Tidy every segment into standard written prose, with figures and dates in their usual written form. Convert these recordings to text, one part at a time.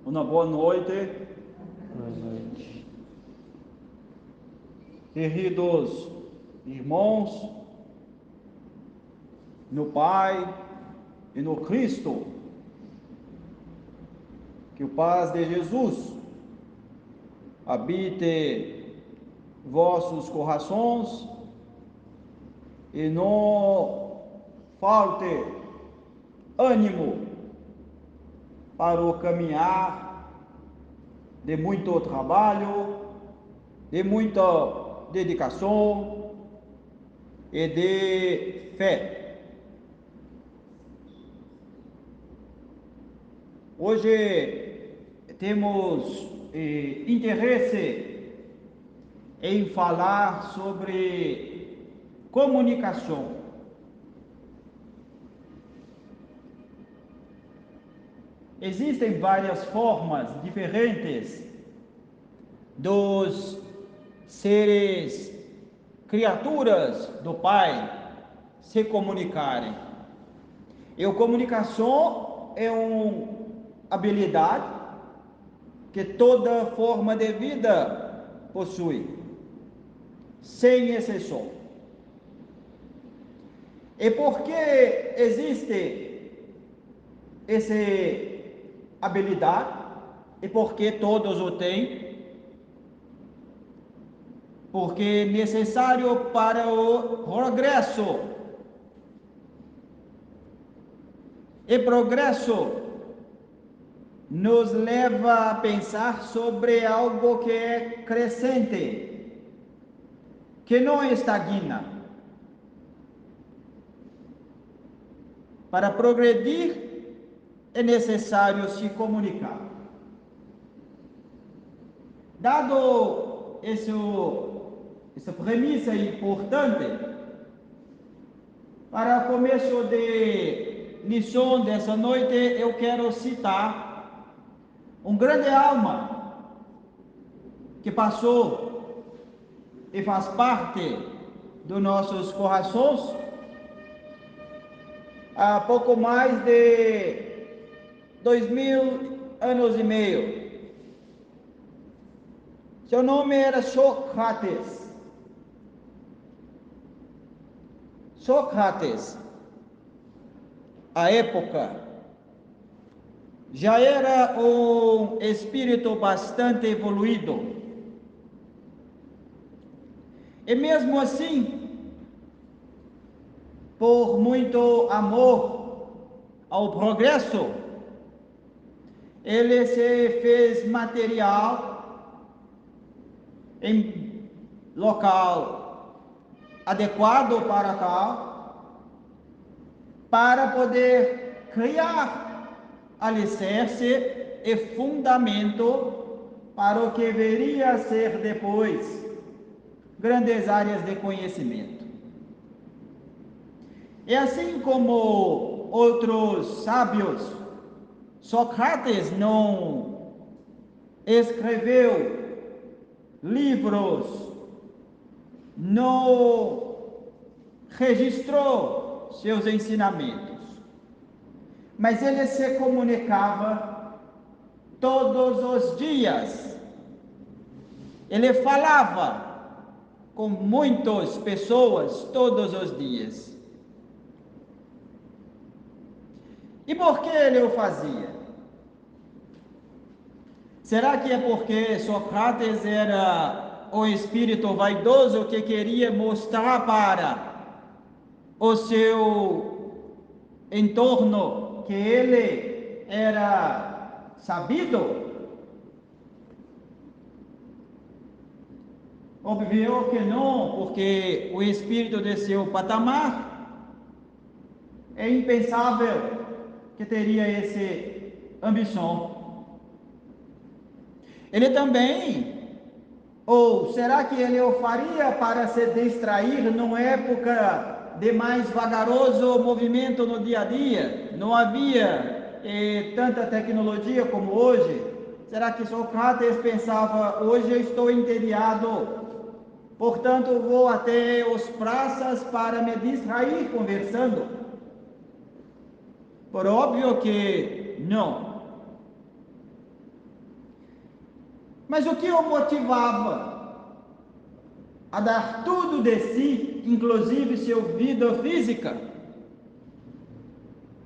Uma boa noite, Boa noite. queridos irmãos, no Pai e no Cristo. Que o paz de Jesus habite vossos corações e não falte ânimo para o caminhar de muito trabalho, de muita dedicação e de fé. Hoje temos interesse em falar sobre comunicação. Existem várias formas diferentes dos seres, criaturas do Pai, se comunicarem. E a comunicação é uma habilidade que toda forma de vida possui, sem exceção. E por que existe essa habilidade? E por que todos o têm? Porque é necessário para o progresso. E progresso nos leva a pensar sobre algo que é crescente, que não estagna. Para progredir é necessário se comunicar. Dado essa premissa importante, para começo de lição dessa noite, eu quero citar um grande alma que passou e faz parte dos nossos corações há pouco mais de 2000 anos e meio. Seu nome era Sócrates. Sócrates, à época, já era um espírito bastante evoluído. E mesmo assim, por muito amor ao progresso, ele se fez material em local adequado para tal, para poder criar alicerce e fundamento para o que viria a ser depois grandes áreas de conhecimento. E assim como outros sábios, Sócrates não escreveu livros, não registrou seus ensinamentos, mas ele se comunicava todos os dias. Ele falava com muitas pessoas todos os dias. E por que ele o fazia? Será que é porque Sócrates era o espírito vaidoso que queria mostrar para o seu entorno que ele era sabido? Óbvio que não, porque o espírito de seu patamar é impensável que teria essa ambição. Ele também, ou será que ele o faria para se distrair numa época de mais vagaroso movimento no dia a dia? Não havia tanta tecnologia como hoje. Será que Sócrates pensava, hoje eu estou entediado, portanto vou até os praças para me distrair conversando? Por óbvio que não. Mas o que o motivava a dar tudo de si, inclusive sua vida física,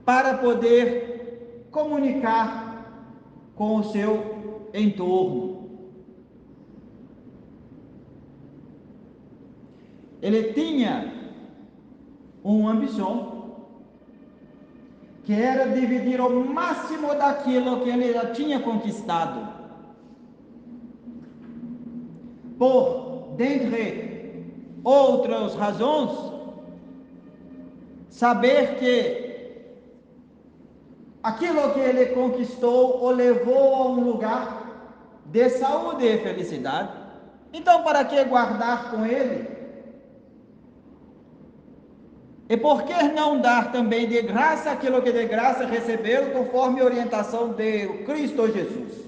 para poder comunicar com o seu entorno? Ele tinha uma ambição, que era dividir o máximo daquilo que ele já tinha conquistado. Por, dentre outras razões, saber que aquilo que ele conquistou o levou a um lugar de saúde e felicidade. Então, para que guardar com ele? E por que não dar também de graça aquilo que de graça recebeu, conforme a orientação de Cristo Jesus?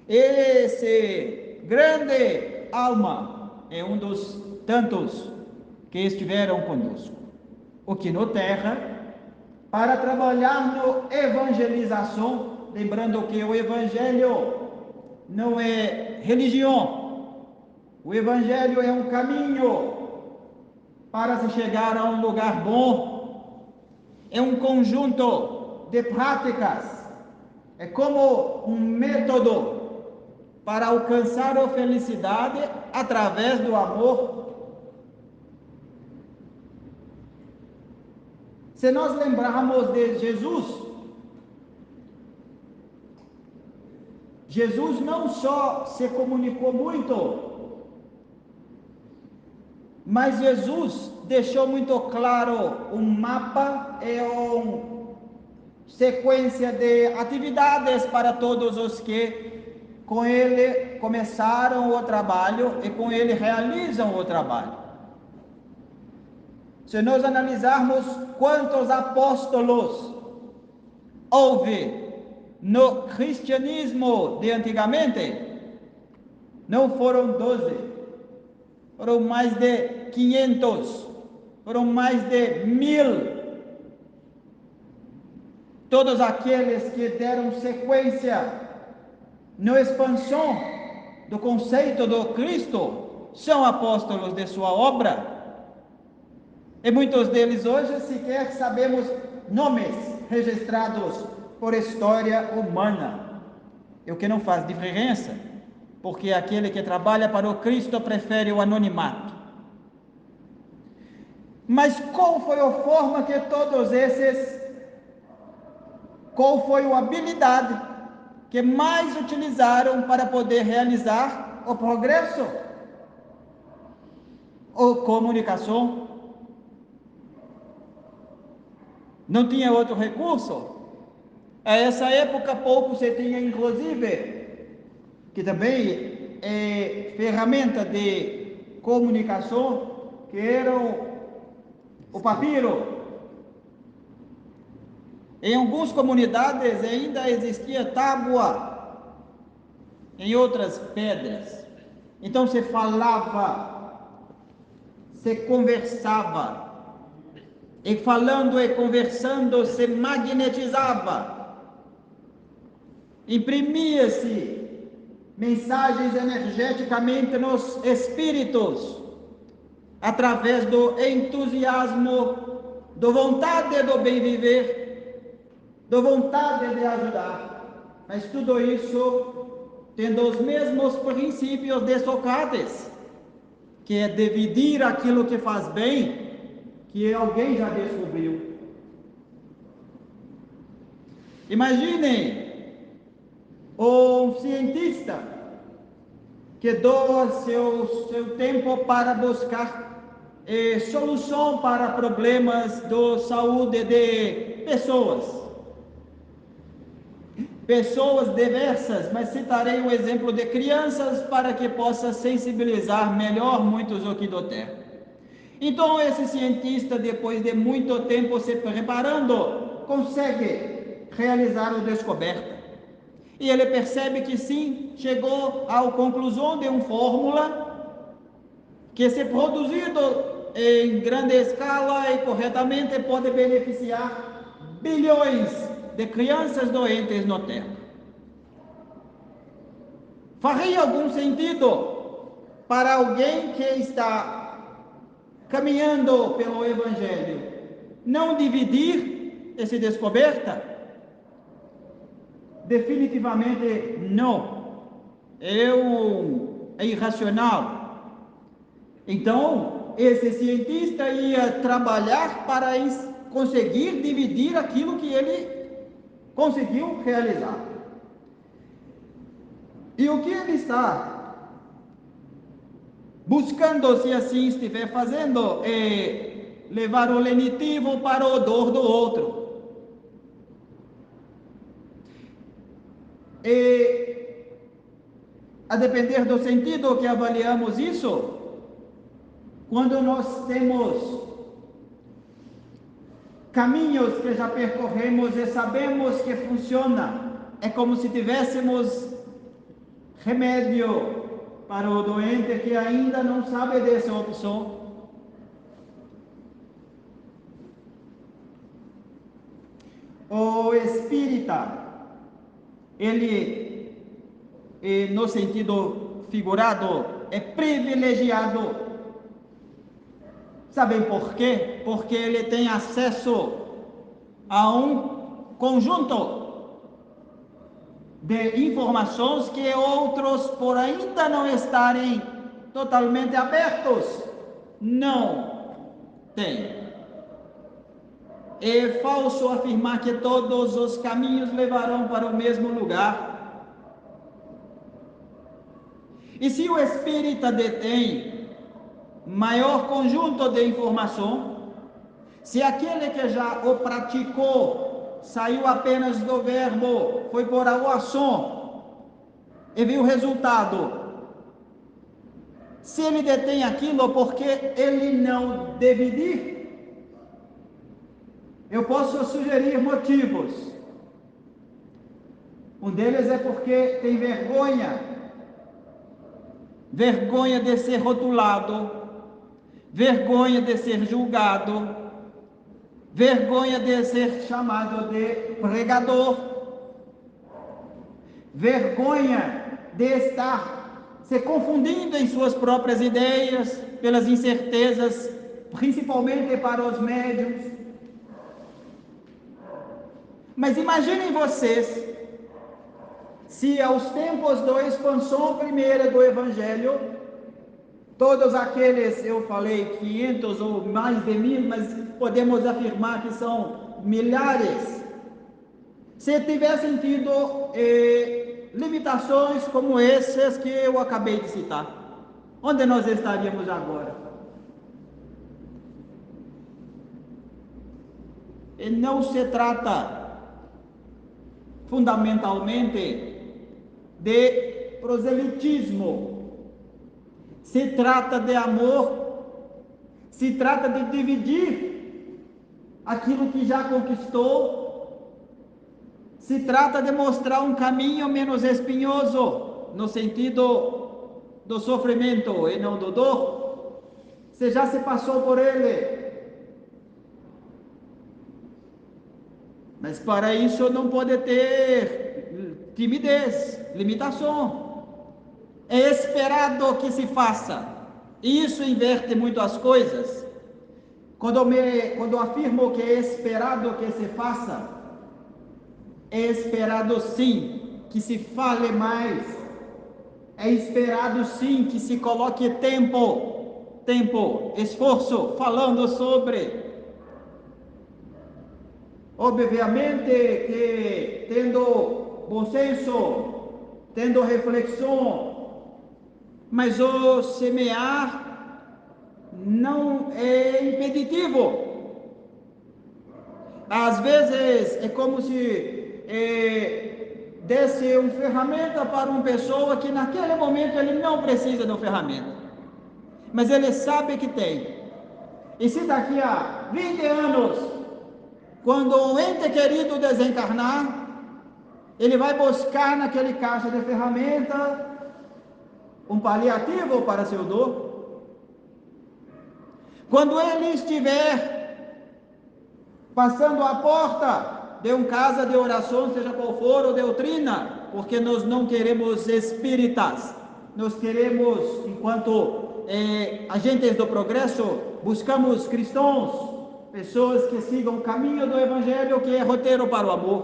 Esse grande alma é um dos tantos que estiveram conosco, aqui na terra, para trabalhar na evangelização, lembrando que o evangelho não é religião, o evangelho é um caminho para se chegar a um lugar bom, é um conjunto de práticas, é como um método para alcançar a felicidade através do amor. Se nós lembrarmos de Jesus não só se comunicou muito, mas Jesus deixou muito claro um mapa e uma sequência de atividades para todos os que com ele começaram o trabalho e com ele realizam o trabalho. Se nós analisarmos quantos apóstolos houve no cristianismo de antigamente, não foram 12, foram mais de 500, foram mais de 1000. Todos aqueles que deram sequência na expansão do conceito do Cristo são apóstolos de sua obra. E muitos deles hoje sequer sabemos nomes registrados por história humana, o que não faz diferença, porque aquele que trabalha para o Cristo prefere o anonimato. Mas qual foi a forma que todos esses, qual foi a habilidade que mais utilizaram para poder realizar o progresso? Ou comunicação? Não tinha outro recurso? A essa época pouco se tinha, inclusive, que também é ferramenta de comunicação, que era o papiro. Em algumas comunidades ainda existia tábua, em outras pedras. Então se falava, se conversava, e falando e conversando se magnetizava, imprimia-se mensagens energeticamente nos espíritos, através do entusiasmo, da vontade do bem viver, da vontade de ajudar. Mas tudo isso tendo os mesmos princípios de Sócrates, que é dividir aquilo que faz bem, que alguém já descobriu. Imaginem um cientista que doa seu tempo para buscar solução para problemas de saúde de pessoas diversas, mas citarei o exemplo de crianças para que possa sensibilizar melhor muitos aqui do terra. Então esse cientista, depois de muito tempo se preparando, consegue realizar a descoberta. E ele percebe que sim, chegou à conclusão de uma fórmula que, se produzido em grande escala e corretamente, pode beneficiar bilhões de crianças doentes na Terra. faria algum sentido para alguém que está caminhando pelo Evangelho não dividir essa descoberta? Definitivamente não. É irracional. Então, esse cientista ia trabalhar para conseguir dividir aquilo que ele conseguiu realizar. E o que ele está buscando, se assim estiver fazendo, é levar o lenitivo para o odor do outro. E, a depender do sentido que avaliamos isso, quando nós temos caminhos que já percorremos e sabemos que funciona, é como se tivéssemos remédio para o doente que ainda não sabe dessa opção. O espírita, ele, no sentido figurado, é privilegiado. Sabem por quê? Porque ele tem acesso a um conjunto de informações que outros, por ainda não estarem totalmente abertos, não têm. É falso afirmar que todos os caminhos levarão para o mesmo lugar. E se o espírita detém maior conjunto de informação, se aquele que já o praticou saiu apenas do verbo, foi por a ação e viu o resultado, se ele detém aquilo porque ele não dividir, eu posso sugerir motivos. Um deles é porque tem vergonha de ser rotulado, vergonha de ser julgado, vergonha de ser chamado de pregador, vergonha de estar se confundindo em suas próprias ideias, pelas incertezas, principalmente para os médiuns. Mas imaginem vocês, se aos tempos da expansão primeira do Evangelho, todos aqueles, eu falei 500 ou mais de 1000, mas podemos afirmar que são milhares, se tivessem tido limitações como essas que eu acabei de citar, onde nós estaríamos agora? E não se trata fundamentalmente de proselitismo, se trata de amor, se trata de dividir aquilo que já conquistou, se trata de mostrar um caminho menos espinhoso, no sentido do sofrimento e não do dor. Você já se passou por ele, mas para isso não pode ter timidez, limitação. É esperado que se faça, e isso inverte muito as coisas. Quando afirmo que é esperado que se faça, é esperado sim que se fale mais, é esperado sim que se coloque tempo, esforço, falando sobre. Obviamente que tendo bom senso, tendo reflexão, mas o semear não é impeditivo. Às vezes é como se desse uma ferramenta para uma pessoa que naquele momento ele não precisa de uma ferramenta, mas ele sabe que tem. E se daqui a 20 anos, quando um ente querido desencarnar, ele vai buscar naquele caixa de ferramenta um paliativo para seu dor. Quando ele estiver passando a porta de uma casa de oração, seja qual for, ou doutrina, porque nós não queremos espíritas, nós queremos, enquanto agentes do progresso, buscamos cristãos, pessoas que sigam o caminho do Evangelho, que é roteiro para o amor.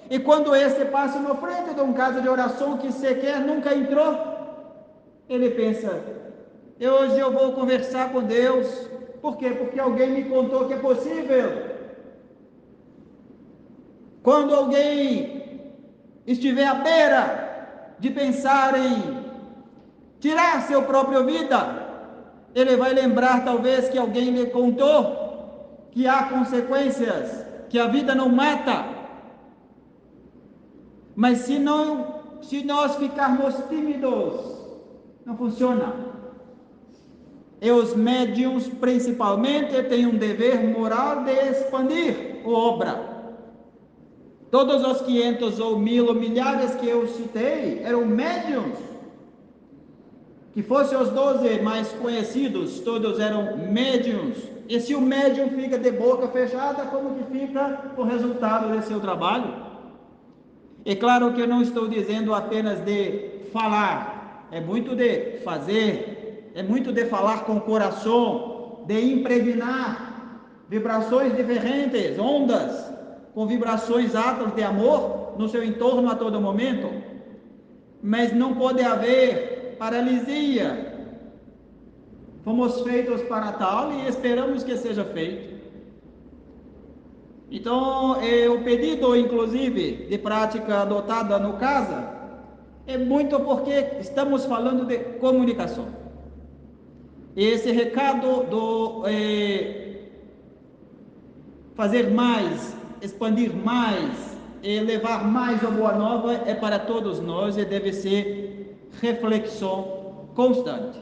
E quando este passa na frente de um caso de oração que sequer nunca entrou, ele pensa: hoje eu vou conversar com Deus. Por quê? Porque alguém me contou que é possível. Quando alguém estiver à beira de pensar em tirar sua própria vida, ele vai lembrar talvez que alguém lhe contou que há consequências, que a vida não mata. Mas se nós ficarmos tímidos, não funciona. E os médiuns, principalmente, têm um dever moral de expandir a obra. Todos os 500 ou 1000 ou milhares que eu citei eram médiuns. Que fossem os 12 mais conhecidos, todos eram médiuns. E se o médium fica de boca fechada, como que fica o resultado de seu trabalho? É claro que eu não estou dizendo apenas de falar, é muito de fazer, é muito de falar com o coração, de impregnar vibrações diferentes, ondas, com vibrações altas de amor no seu entorno a todo momento. Mas não pode haver paralisia. Fomos feitos para tal e esperamos que seja feito. Então, o pedido, inclusive, de prática adotada no casa, é muito porque estamos falando de comunicação. Esse recado do fazer mais, expandir mais, e levar mais a boa nova é para todos nós e deve ser reflexão constante.